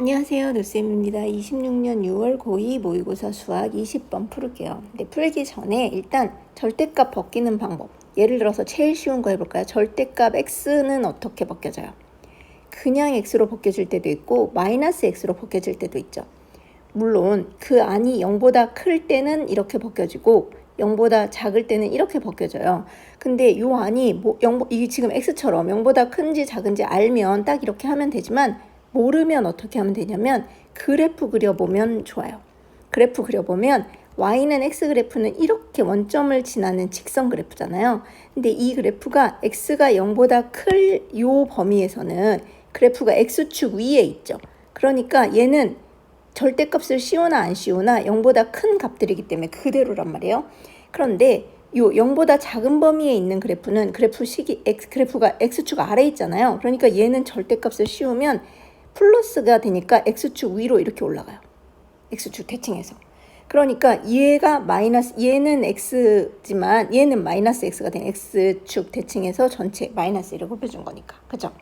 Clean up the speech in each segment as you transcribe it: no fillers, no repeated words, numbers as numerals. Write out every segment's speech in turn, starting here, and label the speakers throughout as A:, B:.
A: 안녕하세요. 노쌤입니다. 26년 6월 고2 모의고사 수학 20번 풀을게요. 근데 풀기 전에 일단 절대값 벗기는 방법. 예를 들어서 제일 쉬운 거 해볼까요? 절대값 x는 어떻게 벗겨져요? 그냥 x로 벗겨질 때도 있고 마이너스 x로 벗겨질 때도 있죠. 물론 그 안이 0보다 클 때는 이렇게 벗겨지고 0보다 작을 때는 이렇게 벗겨져요. 근데 요 안이 이게 지금 x처럼 0보다 큰지 작은지 알면 딱 이렇게 하면 되지만 모르면 어떻게 하면 되냐면 그래프 그려보면 좋아요. 그래프 그려보면 y는 x 그래프는 이렇게 원점을 지나는 직선 그래프잖아요. 근데 이 그래프가 x가 0보다 클 요 범위에서는 그래프가 x축 위에 있죠. 그러니까 얘는 절대값을 씌우나 안 씌우나 0보다 큰 값들이기 때문에 그대로란 말이에요. 그런데 요 0보다 작은 범위에 있는 그래프는 그래프가 x축 아래에 있잖아요. 그러니까 얘는 절대값을 씌우면 플러스가 되니까 x축 위로 이렇게 올라가요. x축 대칭해서. 그러니까 얘는 x지만 얘는 마이너스 x가 된 x축 대칭해서 전체 마이너스 1을 곱해준 거니까. 그죠?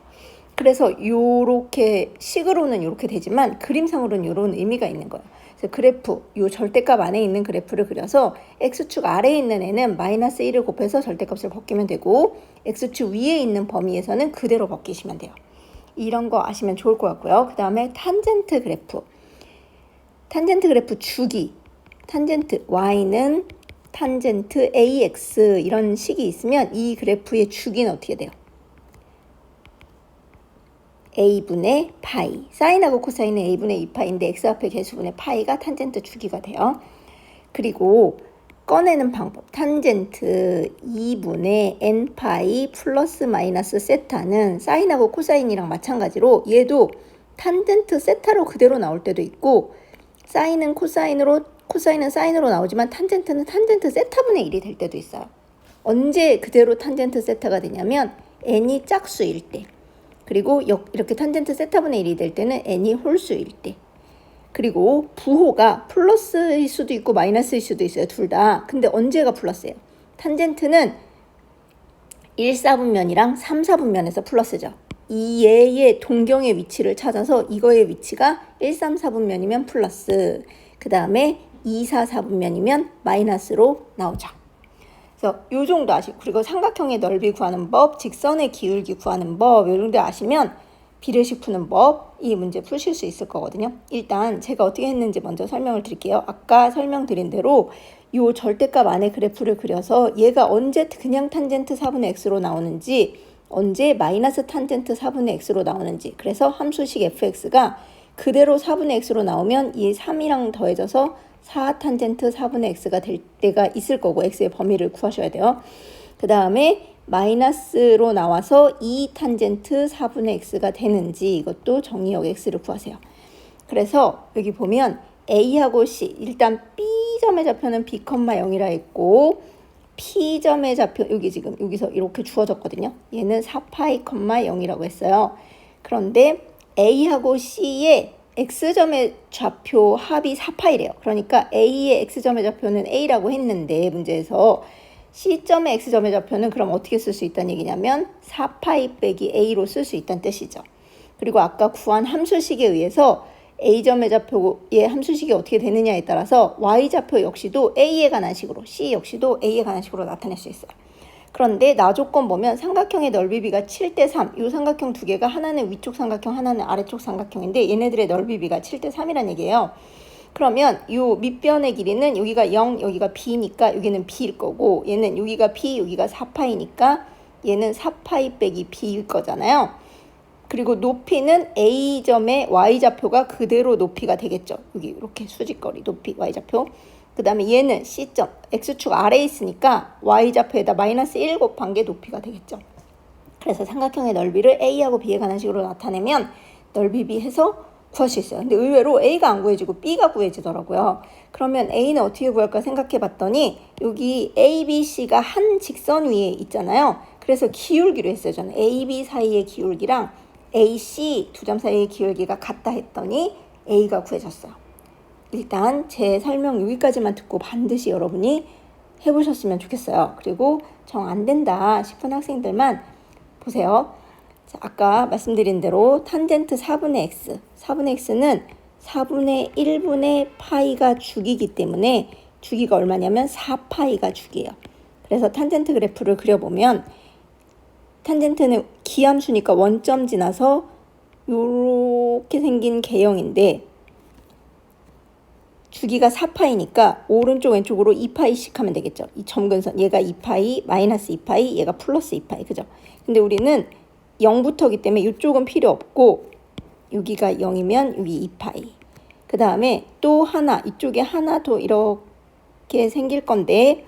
A: 그래서 요렇게 식으로는 요렇게 되지만 그림상으로는 요런 의미가 있는 거예요. 그래서 그래프, 요 절대값 안에 있는 그래프를 그려서 x축 아래에 있는 애는 마이너스 1을 곱해서 절대값을 벗기면 되고 x축 위에 있는 범위에서는 그대로 벗기시면 돼요. 이런 거 아시면 좋을 것 같고요. 그 다음에 탄젠트 그래프. 탄젠트 그래프 주기. 탄젠트 y는 탄젠트 ax 이런 식이 있으면 이 그래프의 주기는 어떻게 돼요? a분의 파이. 사인하고 코사인은 a분의 2파이인데 x 앞에 개수분의 파이가 탄젠트 주기가 돼요. 그리고 꺼내는 방법. 탄젠트 2분의 n파이 플러스 마이너스 세타는 사인하고 코사인이랑 마찬가지로 얘도 탄젠트 세타로 그대로 나올 때도 있고 사인은 코사인으로 코사인은 사인으로 나오지만 탄젠트는 탄젠트 세타분의 1이 될 때도 있어요. 언제 그대로 탄젠트 세타가 되냐면 n이 짝수일 때. 그리고 이렇게 탄젠트 세타분의 1이 될 때는 n이 홀수일 때. 그리고 부호가 플러스일 수도 있고 마이너스일 수도 있어요. 둘 다. 근데 언제가 플러스예요? 탄젠트는 1, 4분면이랑 3, 4분면에서 플러스죠. 이 얘의 동경의 위치를 찾아서 이거의 위치가 1, 3, 4분면이면 플러스. 그 다음에 2, 4, 4분면이면 마이너스로 나오죠. 그래서 요 정도 아시고 그리고 삼각형의 넓이 구하는 법, 직선의 기울기 구하는 법 요 정도 아시면 비례식 푸는 법, 이 문제 푸실 수 있을 거거든요. 일단 제가 어떻게 했는지 먼저 설명을 드릴게요. 아까 설명드린 대로 이 절대값 안에 그래프를 그려서 얘가 언제 그냥 탄젠트 4분의 x로 나오는지 언제 마이너스 탄젠트 4분의 x로 나오는지 그래서 함수식 fx가 그대로 4분의 x로 나오면 이 3이랑 더해져서 4 탄젠트 4분의 x가 될 때가 있을 거고 x의 범위를 구하셔야 돼요. 그 다음에 마이너스로 나와서 2 탄젠트 4분의 x가 되는지 이것도 정의역 x를 구하세요. 그래서 여기 보면 A하고 C 일단 B점의 좌표는 B, 0이라 했고 P점의 좌표 여기 지금 여기서 이렇게 주어졌거든요. 얘는 4파이, 0이라고 했어요. 그런데 A하고 C의 X점의 좌표 합이 4파이래요. 그러니까 A의 X점의 좌표는 A라고 했는데 문제에서 C점의 X점의 좌표는 그럼 어떻게 쓸 수 있다는 얘기냐면 4파이 빼기 A로 쓸 수 있다는 뜻이죠. 그리고 아까 구한 함수식에 의해서 A점의 좌표의 함수식이 어떻게 되느냐에 따라서 Y좌표 역시도 A에 관한 식으로 C 역시도 A에 관한 식으로 나타낼 수 있어요. 그런데 나조건 보면 삼각형의 넓이비가 7대3 이 삼각형 두 개가 하나는 위쪽 삼각형 하나는 아래쪽 삼각형인데 얘네들의 넓이비가 7대3이란 얘기예요. 그러면 이 밑변의 길이는 여기가 0 여기가 b니까 여기는 b일 거고 얘는 여기가 b 여기가 4파이니까 얘는 4파이 빼기 b일 거잖아요. 그리고 높이는 A점의 Y좌표가 그대로 높이가 되겠죠. 여기 이렇게 수직거리 높이 Y좌표. 그 다음에 얘는 C점, X축 아래에 있으니까 Y좌표에다 마이너스 1 곱한 게 높이가 되겠죠. 그래서 삼각형의 넓이를 A하고 B에 관한 식으로 나타내면 넓이 B 해서 구할 수 있어요. 근데 의외로 A가 안 구해지고 B가 구해지더라고요. 그러면 A는 어떻게 구할까 생각해 봤더니 여기 A, B, C가 한 직선 위에 있잖아요. 그래서 기울기로 했어요. 저는 A, B 사이의 기울기랑 A, C 두 점 사이의 기울기가 같다 했더니 A가 구해졌어요. 일단 제 설명 여기까지만 듣고 반드시 여러분이 해보셨으면 좋겠어요. 그리고 정 안 된다 싶은 학생들만 보세요. 자, 아까 말씀드린 대로 탄젠트 4분의 x, 4분의 x는 4분의 1분의 파이가 주기이기 때문에 주기가 얼마냐면 4파이가 주기예요. 그래서 탄젠트 그래프를 그려보면 탄젠트는 기함수니까 원점 지나서 이렇게 생긴 개형인데 주기가 4파이니까 오른쪽 왼쪽으로 2파이씩 하면 되겠죠. 이 점근선 얘가 2파이, 마이너스 2파이, 얘가 플러스 2파이, 그죠? 근데 우리는 0부터기 때문에 이쪽은 필요 없고 여기가 0이면 여기 2파이. 그 다음에 또 하나, 이쪽에 하나 더 이렇게 생길 건데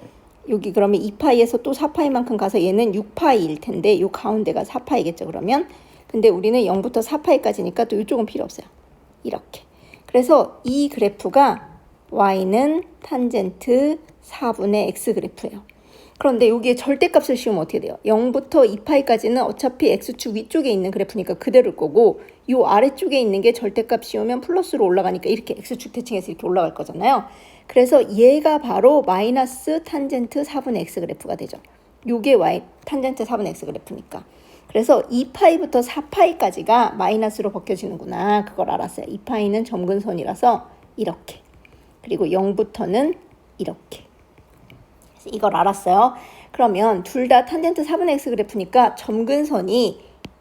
A: 여기 그러면 2파이에서 또 4파이만큼 가서 얘는 6파이일 텐데 요 가운데가 4파이겠죠, 그러면. 근데 우리는 0부터 4파이까지니까 또 이쪽은 필요 없어요. 이렇게. 그래서 이 그래프가 y는 탄젠트 4분의 x 그래프예요. 그런데 여기에 절대값을 씌우면 어떻게 돼요? 0부터 2파이까지는 어차피 x축 위쪽에 있는 그래프니까 그대로일 거고 이 아래쪽에 있는 게 절대값 씌우면 플러스로 올라가니까 이렇게 x축 대칭해서 이렇게 올라갈 거잖아요. 그래서 얘가 바로 마이너스 탄젠트 4분의 x 그래프가 되죠. 요게 y 탄젠트 4분의 x 그래프니까. 그래서 2파이부터 4파이까지가 마이너스로 벗겨지는구나. 그걸 알았어요. 2파이는 점근선이라서 이렇게. 그리고 0부터는 이렇게. 이걸 알았어요. 그러면 둘 다 탄젠트 4분의 x 그래프니까 점근선이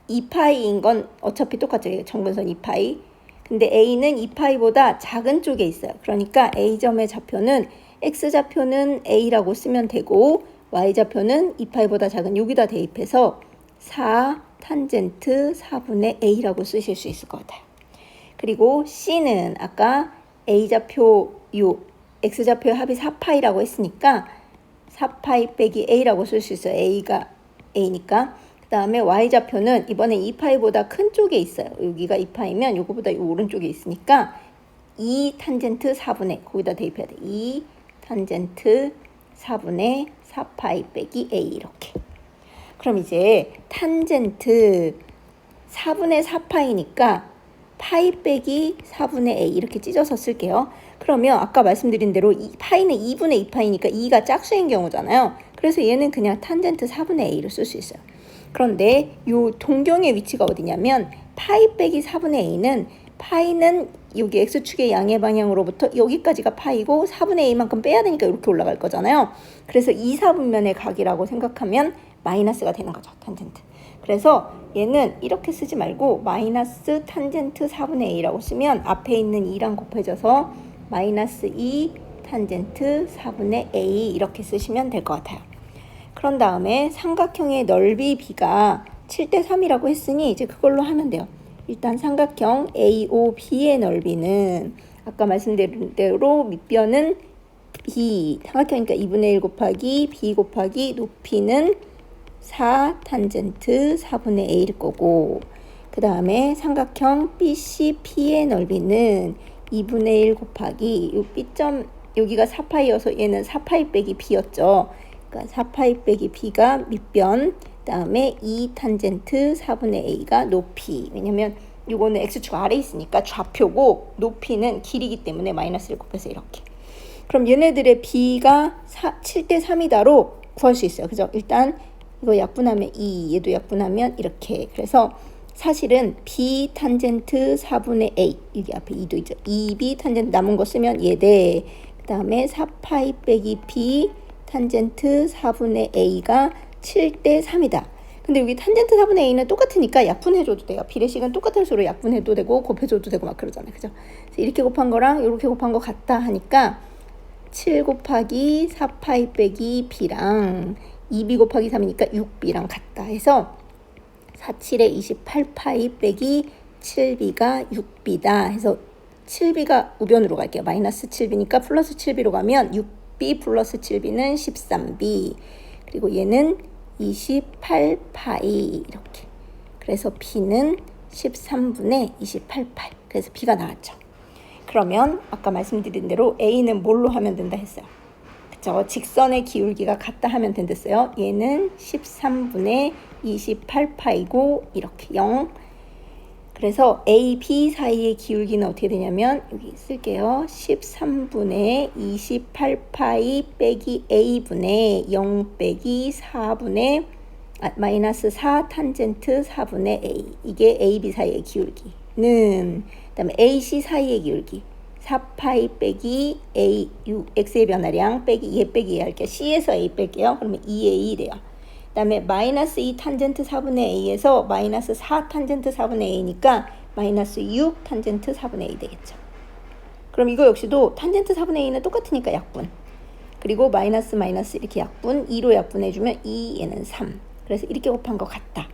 A: 2파이인 건 어차피 똑같죠. 점근선 2파이. 근데 a는 2파이보다 작은 쪽에 있어요. 그러니까 a점의 좌표는 x좌표는 a라고 쓰면 되고 y좌표는 2파이보다 작은 여기다 대입해서 4 탄젠트 4분의 a라고 쓰실 수 있을 것 같아요. 그리고 c는 아까 a좌표 요 x좌표의 합이 4파이라고 했으니까 4파이 빼기 a라고 쓸 수 있어요. a가 a니까. 그 다음에 y좌표는 이번에 2파이보다 큰 쪽에 있어요. 여기가 2파이면 요거보다 요 오른쪽에 있으니까 2 탄젠트 4분의 거기다 대입해야 돼. 2 탄젠트 4분의 4파이 빼기 a 이렇게. 그럼 이제 탄젠트 4분의 4파이니까 파이 빼기 4분의 a 이렇게 찢어서 쓸게요. 그러면 아까 말씀드린 대로 파이는 2분의 2파이니까 2가 짝수인 경우잖아요. 그래서 얘는 그냥 탄젠트 4분의 a를 쓸 수 있어요. 그런데 요 동경의 위치가 어디냐면 파이 빼기 4분의 a는 파이는 여기 x축의 양의 방향으로부터 여기까지가 파이고 4분의 a만큼 빼야 되니까 이렇게 올라갈 거잖아요. 그래서 2, 4분면의 각이라고 생각하면 마이너스가 되는 거죠. 탄젠트. 그래서 얘는 이렇게 쓰지 말고 마이너스 탄젠트 4분의 a라고 쓰면 앞에 있는 2랑 곱해져서 마이너스 2 탄젠트 4분의 a 이렇게 쓰시면 될 것 같아요. 그런 다음에 삼각형의 넓이 b가 7대 3이라고 했으니 이제 그걸로 하면 돼요. 일단 삼각형 AOB의 넓이는 아까 말씀드린 대로 밑변은 b, 삼각형이니까 2분의 1 곱하기 b 곱하기 높이는 4 탄젠트 4분의 a일 거고 그 다음에 삼각형 BCP의 넓이는 2분의 1 곱하기 요 B점 여기가 4파이여서 얘는 4파이 빼기 b였죠. 그러니까 4파이 빼기 b가 밑변 그 다음에 2 탄젠트 4분의 a가 높이. 왜냐면 이거는 x축 아래에 있으니까 좌표고 높이는 길이기 때문에 마이너스를 곱해서 이렇게. 그럼 얘네들의 b가 7대 3이다로 구할 수 있어요. 그죠? 일단 이거 약분하면 2, 얘도 약분하면 이렇게. 그래서 사실은 b 탄젠트 4분의 a 여기 앞에 2도 있죠. 2b 탄젠트 남은 거 쓰면 얘 돼. 그 다음에 4파이 빼기 b 탄젠트 4분의 a가 7대 3이다. 근데 여기 탄젠트 4분의 a는 똑같으니까 약분해줘도 돼요. 비례식은 똑같은 수로 약분해도 되고 곱해줘도 되고 막 그러잖아요. 그죠? 그래서 이렇게 곱한 거랑 이렇게 곱한 거 같다 하니까 7 곱하기 4파이 빼기 b랑 2b 곱하기 3이니까 6b랑 같다 해서 4, 7에 28파이 빼기 7b가 6b다 해서 7b가 우변으로 갈게요. 마이너스 7b니까 플러스 7b로 가면 6b 플러스 7b는 13b 그리고 얘는 28파이 이렇게. 그래서 b는 13분의 28파이. 그래서 b가 나왔죠. 그러면 아까 말씀드린 대로 a는 뭘로 하면 된다 했어요. 그쵸? 직선의 기울기가 같다 하면 된댔어요. 얘는 13분의 28파이고 이렇게 0. 그래서 a, b 사이의 기울기는 어떻게 되냐면 여기 쓸게요. 13분의 28파이 빼기 a분의 0 빼기 4분의 마이너스 4 탄젠트 4분의 a. 이게 AB 사이의 기울기는, 그 다음에 AC 사이의 기울기 4파이 빼기 A, X의 변화량 빼기 2 빼기 2 할게요. C에서 A 뺄게요. 그러면 2A 래요. 그 다음에 마이너스 2 탄젠트 4분의 A에서 마이너스 4 탄젠트 4분의 A니까 마이너스 6 탄젠트 4분의 A 되겠죠. 그럼 이거 역시도 탄젠트 4분의 A는 똑같으니까 약분. 그리고 마이너스 마이너스 이렇게 약분, 2로 약분해주면 2, 얘는 3. 그래서 이렇게 곱한 것 같다.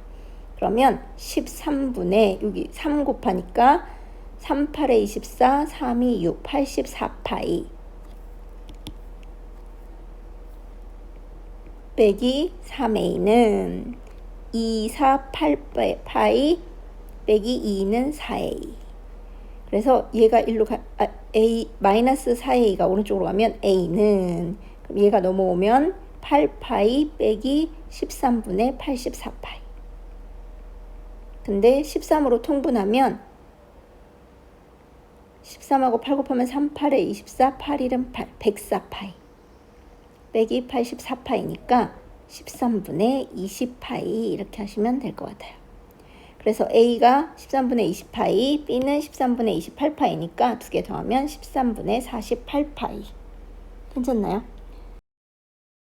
A: 그러면 13분의, 여기 3 곱하니까 3, 8에 24, 3, 2, 6, 84파이 빼기 3a는 2, 4, 8파이 빼기 2는 4a. 그래서 얘가 일로 a 마이너스 4a가 오른쪽으로 가면 a는, 그럼 얘가 넘어오면 8파이 빼기 13분의 84파이. 근데 13으로 통분하면 13하고 8 곱하면 3, 8에 24, 8, 1은 8, 104파이 빼기 84파이니까 13분의 20파이 이렇게 하시면 될 것 같아요. 그래서 A가 13분의 20파이, B는 13분의 28파이니까 두 개 더하면 13분의 48파이. 괜찮나요?